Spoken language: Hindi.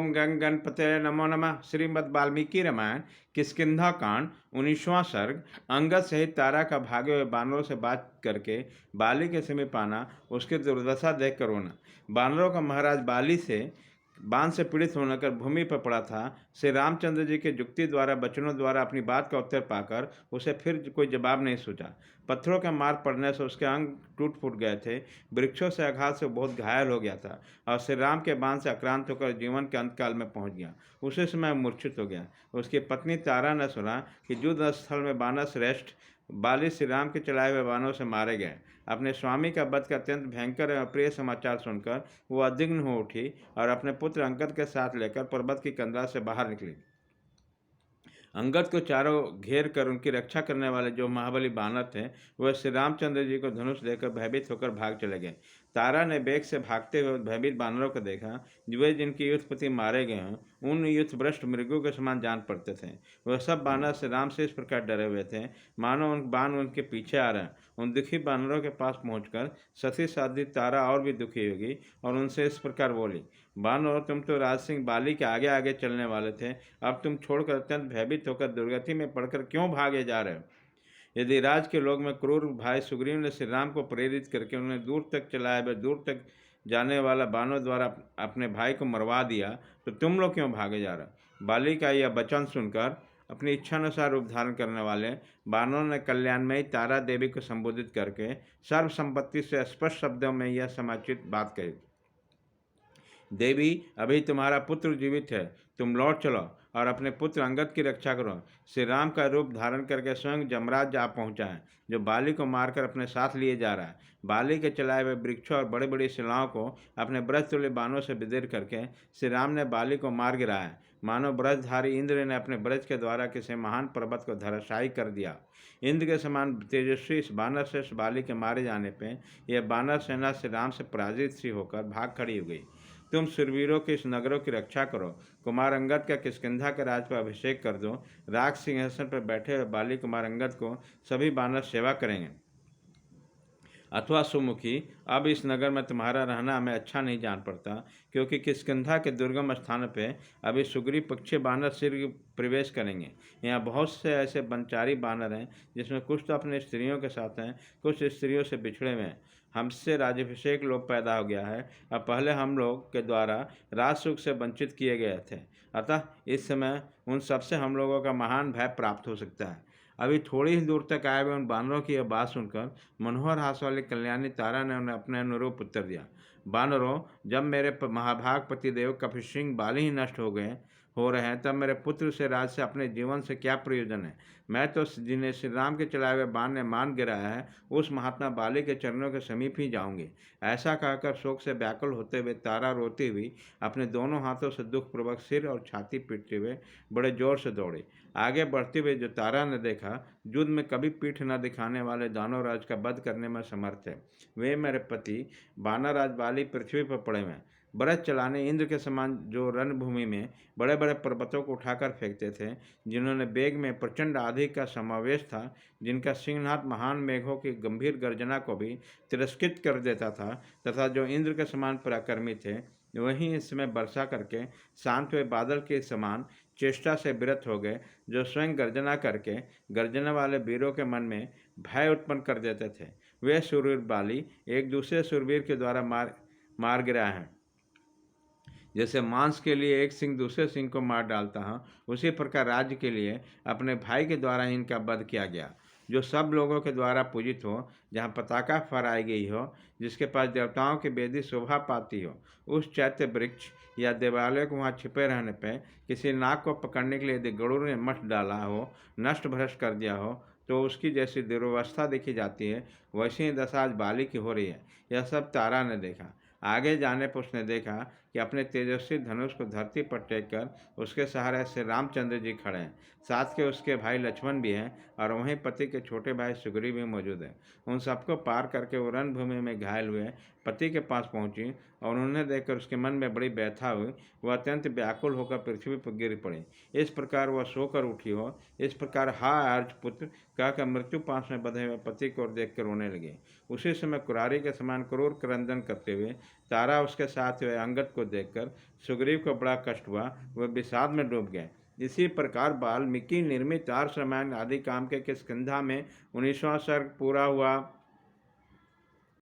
ओम गंग गणपते नमो नमः। श्रीमद् वाल्मीकि रामायण किष्किंधा कांड 19वां सर्ग। अंगद सहित तारा का भागे हुए बानरों से बात करके बाली के समीप आना, उसकी दुर्दशा देख कर रोना। बानरों का महाराज बाली से बाण से पीड़ित होकर भूमि पर पड़ा था। श्री रामचंद्र जी के युक्ति द्वारा वचनों द्वारा अपनी बात का उत्तर पाकर उसे फिर कोई जवाब नहीं सूझा। पत्थरों का मार पड़ने से उसके अंग टूट फूट गए थे। वृक्षों से आघात से बहुत घायल हो गया था और श्री राम के बाण से आक्रांत होकर जीवन के अंतकाल में पहुंच गया। उसी समय मूर्छित हो गया। उसकी पत्नी तारा ने सुना कि युद्ध स्थल में बानर श्रेष्ठ बाली श्री राम के चलाए हुए बाणों से मारे गए। अपने स्वामी का वध का अत्यंत भयंकर एवं अप्रिय समाचार सुनकर वो उद्विग्न हो उठी और अपने पुत्र अंगद के साथ लेकर पर्वत की कंदरा से बाहर निकली। अंगद को चारों घेर कर उनकी रक्षा करने वाले जो महाबली बानर थे, वह श्री रामचंद्र जी को धनुष देकर भयभीत होकर भाग चले गए। तारा ने बेग से भागते हुए भयभीत बानरों को देखा। वे जिनके युद्धपति मारे गए हों, उन युद्धभ्रष्ट मृगों के समान जान पड़ते थे। वह सब बानर श्री राम से इस प्रकार डरे हुए थे मानो उन बाण उनके पीछे आ रहे हैं। उन दुखी बानरों के पास पहुंचकर सती साधी तारा और भी दुखी होगी और उनसे इस प्रकार बोली, बानर, तुम तो राज सिंह बाली के आगे आगे चलने वाले थे। अब तुम छोड़कर अत्यंत भयभीत होकर दुर्गति में पड़कर क्यों भागे जा रहे हो? यदि राज के लोग में क्रूर भाई सुग्रीव ने श्री राम को प्रेरित करके उन्हें दूर तक चलाया व दूर तक जाने वाला बानों द्वारा अपने भाई को मरवा दिया, तो तुम लोग क्यों भागे जा रहे? बाली का यह वचन सुनकर अपनी इच्छानुसार रूप धारण करने वाले बानों ने कल्याणमयी तारा देवी को संबोधित करके सर्वसंपत्ति से स्पष्ट शब्दों में यह समाचित बात कही, देवी, अभी तुम्हारा पुत्र जीवित है। तुम लौट चलो और अपने पुत्र अंगद की रक्षा करो। श्री राम का रूप धारण करके स्वयं जमराज जा पहुंचा है, जो बाली को मारकर अपने साथ लिए जा रहा है। बाली के चलाए हुए वृक्षों और बड़ी बड़ी शिलाओं को अपने ब्रज तुल्य बाणों से विदीर करके श्री राम ने बाली को मार गिराया है। मानो ब्रजधारी इंद्र ने अपने ब्रज के द्वारा किसी महान पर्वत को धराशायी कर दिया। इंद्र के समान तेजस्वी इस बानर श्रेष्ठ बाली के मारे जाने पर यह बानर सेना श्री राम से पराजित सी होकर भाग खड़ी हो गई। तुम सुरवीरों के इस नगरों की रक्षा करो। कुमार अंगद का किष्किंधा के राज पर अभिषेक कर दो। राज सिंहासन पर बैठे हुए बाली कुमार अंगद को सभी बानर सेवा करेंगे। अथवा सुमुखी, अब इस नगर में तुम्हारा रहना हमें अच्छा नहीं जान पड़ता, क्योंकि किष्किंधा के दुर्गम स्थान पे अभी सुग्रीव पक्षी बानर शीघ्र प्रवेश करेंगे। यहाँ बहुत से ऐसे बनचारी बानर हैं, जिसमें कुछ तो अपने स्त्रियों के साथ हैं, कुछ स्त्रियों से बिछड़े हुए हैं। हमसे राज्याभिषेक लोग पैदा हो गया है, अब पहले हम लोग के द्वारा राजसुख से वंचित किए गए थे, अतः इस समय उन सबसे हम लोगों का महान भय प्राप्त हो सकता है। अभी थोड़ी ही दूर तक आए हुए उन बानरों की यह बात सुनकर मनोहर हास वाली कल्याणी तारा ने उन्हें अपने अनुरूप उत्तर दिया, बानरों, जब मेरे महाभाग पतिदेव कपिसिंह बाली ही नष्ट हो रहे हैं, तब मेरे पुत्र से राज से अपने जीवन से क्या प्रयोजन है? मैं तो जिन्हें श्री राम के चलाए हुए बाण ने मान गिराया है, उस महात्मा बाली के चरणों के समीप ही जाऊंगी। ऐसा कहकर शोक से व्याकुल होते हुए तारा रोती हुई अपने दोनों हाथों से दुखपूर्वक सिर और छाती पीटते हुए बड़े जोर से दौड़ी। आगे बढ़ते हुए जो तारा ने देखा, युद्ध में कभी पीठ न दिखाने वाले दानवराज का वध करने में समर्थ है। वे मेरे पति बानरराज बाली पृथ्वी पर पड़े हुए, ब्रज चलाने इंद्र के समान, जो रणभूमि में बड़े बड़े पर्वतों को उठाकर फेंकते थे, जिन्होंने वेग में प्रचंड आंधी का समावेश था, जिनका सिंहनाद महान मेघों की गंभीर गर्जना को भी तिरस्कृत कर देता था, तथा जो इंद्र के समान पराक्रमी थे, वहीं इस समय वर्षा करके शांत हुए बादल के समान चेष्टा से विरत हो गए, जो स्वयं गर्जना करके गर्जना वाले वीरों के मन में भय उत्पन्न कर देते थे। वे सूरवीर बाली एक दूसरे सूरवीर के द्वारा मार गिराए हैं। जैसे मांस के लिए एक सिंह दूसरे सिंह को मार डालता है, उसी प्रकार राज्य के लिए अपने भाई के द्वारा इनका वध किया गया। जो सब लोगों के द्वारा पूजित हो, जहाँ पताका फहराई गई हो, जिसके पास देवताओं की वेदी शोभा पाती हो, उस चैत्य वृक्ष या देवालय को वहाँ छिपे रहने पर किसी नाग को पकड़ने के लिए यदि गरुड़ ने मठ डाला हो, नष्ट भ्रष्ट कर दिया हो, तो उसकी जैसी दुर्वस्था देखी जाती है, वैसी ही दशा आज बाली की हो रही है। यह सब तारा ने देखा। आगे जाने पर उसने देखा कि अपने तेजस्वी धनुष को धरती पर टेक कर उसके सहारे से रामचंद्र जी खड़े हैं, साथ के उसके भाई लक्ष्मण भी हैं, और वहीं पति के छोटे भाई सुग्रीव भी मौजूद हैं। उन सबको पार करके वो रणभूमि में घायल हुए पति के पास पहुंची और उन्हें देखकर उसके मन में बड़ी व्यथा हुई। वह अत्यंत व्याकुल होकर पृथ्वी पर गिर पड़ी। इस प्रकार वह सोकर उठी हो। इस प्रकार हा आर्यपुत्र कहकर मृत्यु पास में बंधे हुए पति को देखकर रोने लगे। उसी समय कुरारी के समान क्रूर क्रंदन करते हुए तारा उसके साथ हुए अंगद को देखकर सुग्रीव को बड़ा कष्ट हुआ। वह विषाद में डूब गए। इसी प्रकार वाल्मीकि निर्मित आर्ष रामायण आदि काम के किष्किंधा में 19वां सर्ग पूरा हुआ।